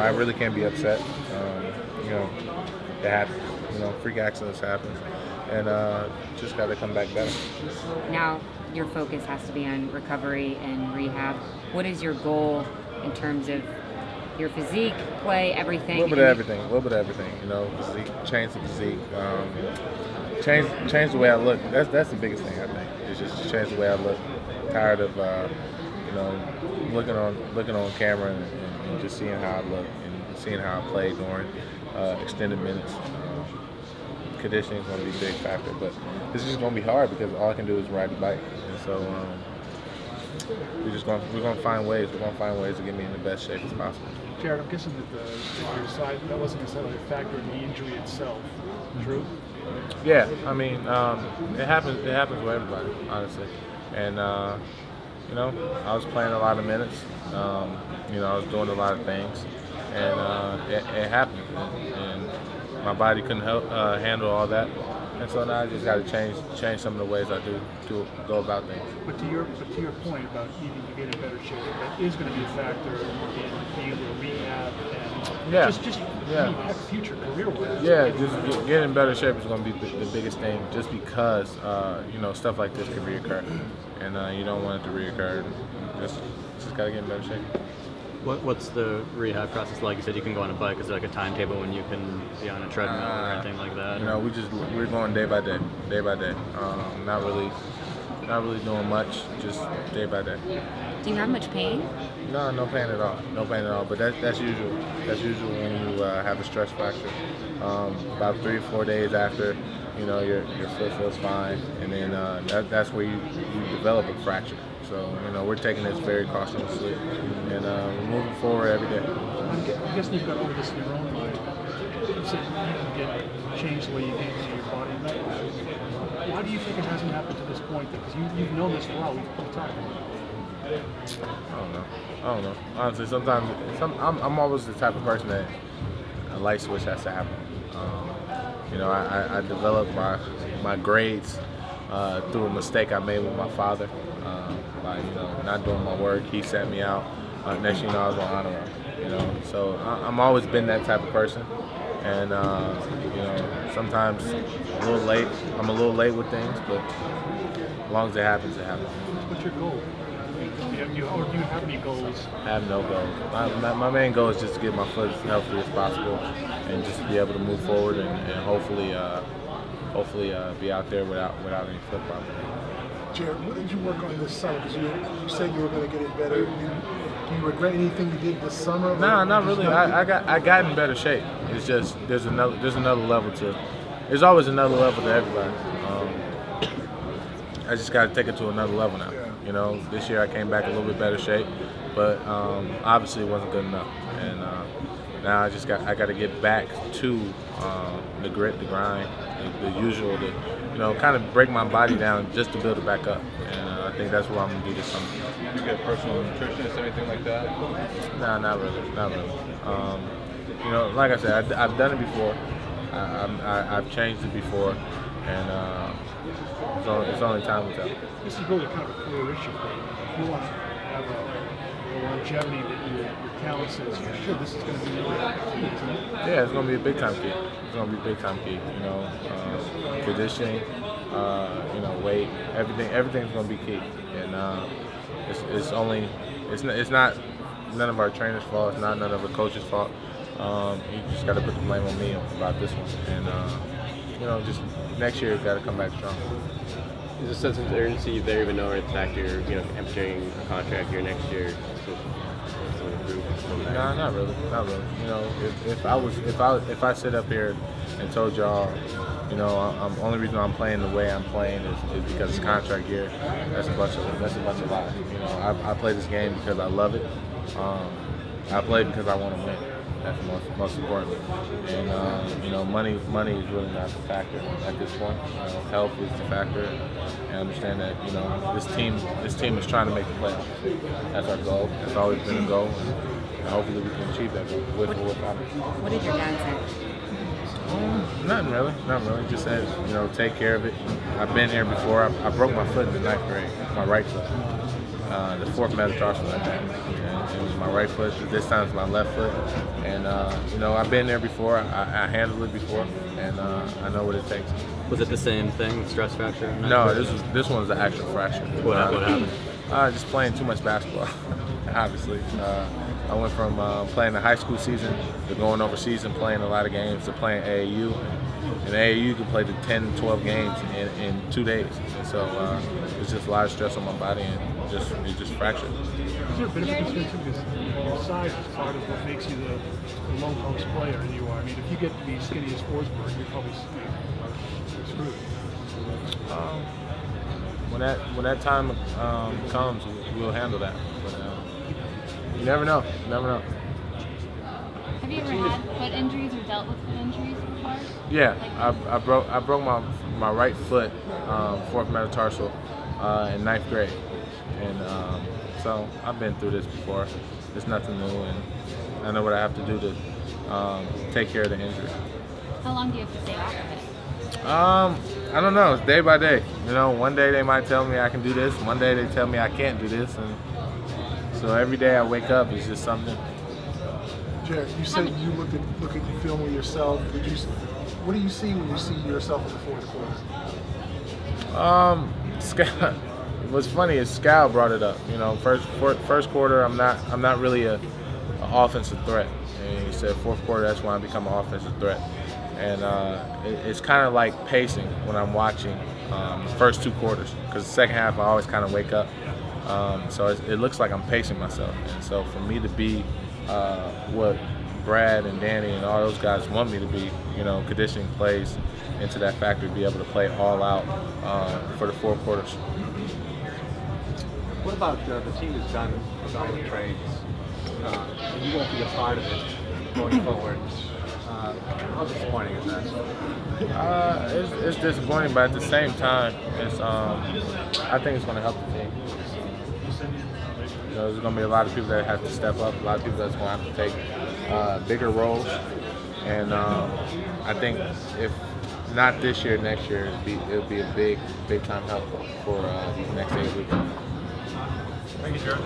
I really can't be upset. You know, it happens. You know, freak accidents happen, and just got to come back better. Now your focus has to be on recovery and rehab. What is your goal in terms of your physique, play, everything? A little bit of everything. A little bit of everything. You know, physique, change the physique, change the way I look. That's the biggest thing I think. Is just to change the way I look. Tired of you know, looking on camera and just seeing how I look and seeing how I play during extended minutes. Conditioning is going to be a big factor, but this is just going to be hard because all I can do is ride the bike, and so we're going to find ways. We're going to find ways to get me in the best shape as possible. Jared, I'm guessing that your side, that wasn't necessarily a factor in the injury itself. True? Yeah, I mean, it happens with everybody, honestly, and you know, I was playing a lot of minutes. You know, I was doing a lot of things, and it happened, and my body couldn't handle all that, and so now I just got to change some of the ways I do to go about things. But to your point about needing to get in better shape, that is going to be a factor in being able to rehab and just future career-wise. Yeah, just getting in better shape is going to be the biggest thing, just because you know, stuff like this could reoccur, and you don't want it to reoccur. Just got to get in better shape. What's the rehab process like? You said you can go on a bike. Is there like a timetable when you can be on a treadmill or anything like that? You know, we're going day by day. Not really doing much, just day by day. Do you have much pain? No pain at all. No pain at all. But that's usual. That's usual when you have a stress fracture. About 3 or 4 days after, you know, your foot feels fine, and then that's where you develop a fracture. So, you know, we're taking this very cautiously, and we're moving forward every day. I guess you've got all this in your own mind. You said you can change the way you handle your body. Why do you think it hasn't happened to this point? Because you've known this for a while. We've talked about it. I don't know. Honestly, sometimes I'm always the type of person that a light switch has to happen. You know, I developed my grades through a mistake I made with my father. By, you know, not doing my work, he sat me out. Next thing you know, I was on honor roll. You know, so I'm always been that type of person, and you know, sometimes I'm a little late with things, but as long as it happens, it happens. What's your goal? Do you have any goals? I have no goals. My main goal is just to get my foot as healthy as possible, and just be able to move forward and hopefully be out there without any foot problems. Jared, what did you work on this summer? Because you said you were going to get it better. Do you regret anything you did this summer? No, not really. I got in better shape. It's just there's another level to. There's always another level to everybody. I just got to take it to another level now. Yeah. You know, this year I came back a little bit better shape, but obviously it wasn't good enough. And now I got to get back to the grit, the grind, the usual, you know, kind of break my body down just to build it back up. And I think that's what I'm gonna do this summer. You get a personal nutritionist, anything like that? Nah, not really. You know, like I said, I've done it before. I've changed it before, and it's only time will tell. This is really kind of a career issue for you. If you want to have a longevity that your talent says, for sure, this is going to be really key, isn't it? Yeah, it's going to be a big time key. It's going to be a big time key. You know, conditioning, you know, weight, everything's going to be key. And it's not none of our trainers' fault. It's not none of the coaches' fault. You just got to put the blame on me about this one. And you know, just next year, got to come back strong. Is a sense of urgency there, even though it's after, you know, entering a contract year next year? No, not really. You know, if I sit up here and told y'all, you know, only reason I'm playing the way I'm playing is because it's contract year, that's a bunch of lies. You know, I play this game because I love it. I play because I want to win. That's the most important. And you know, money is really not the factor at this point. You know, health is the factor. And understand that, you know, this team is trying to make the playoffs. That's our goal. It's always been a goal, and hopefully we can achieve that goal with or without it. What did your dad say? Nothing really. Just said, you know, take care of it. I've been here before. I broke my foot in the 9th grade, my right foot. the fourth metatarsal. And it was my right foot. This time it's my left foot. And you know, I've been there before. I handled it before, and I know what it takes. Was it the same thing, stress fracture? No, this one was the actual fracture. What happened? Just playing too much basketball, obviously. I went from playing the high school season to going overseas and playing a lot of games to playing AAU. In AAU, you can play the 10, 12 games in 2 days. And so it's just a lot of stress on my body, and it just fractured. Is there a bit of a concern too, because your size is part of what makes you the low post player than you are? I mean, if you get to be skinny as Forsberg, you're probably screwed. When that time comes, we'll handle that. But you never know. You never know. Have you ever had foot injuries or dealt with foot injuries before? Yeah, I broke my right foot, fourth metatarsal, in 9th grade, and so I've been through this before. It's nothing new, and I know what I have to do to take care of the injury. How long do you have to stay off of it? I don't know. It's day by day. You know, one day they might tell me I can do this. One day they tell me I can't do this, and so every day I wake up is just something. Jared, you said you look at the film of yourself. What do you see when you see yourself in the fourth quarter? What's funny is Scal brought it up. You know, first quarter I'm not really an offensive threat, and he said fourth quarter that's when I become an offensive threat. And it's kind of like pacing when I'm watching the first 2 quarters, because the second half I always kind of wake up. So it looks like I'm pacing myself. And so for me to be what Brad and Danny and all those guys want me to be, you know, conditioning plays into that factor, be able to play all out for the 4 quarters. What about the team has done all the trades, and you won't be a part of it going forward? How disappointing is that? It's disappointing, but at the same time, it's I think it's going to help the team. You know, there's going to be a lot of people that have to step up, a lot of people that's going to have to take bigger roles, and I think if not this year, next year, it'll be a big time help for these next 8 weeks. Thank you, Jared.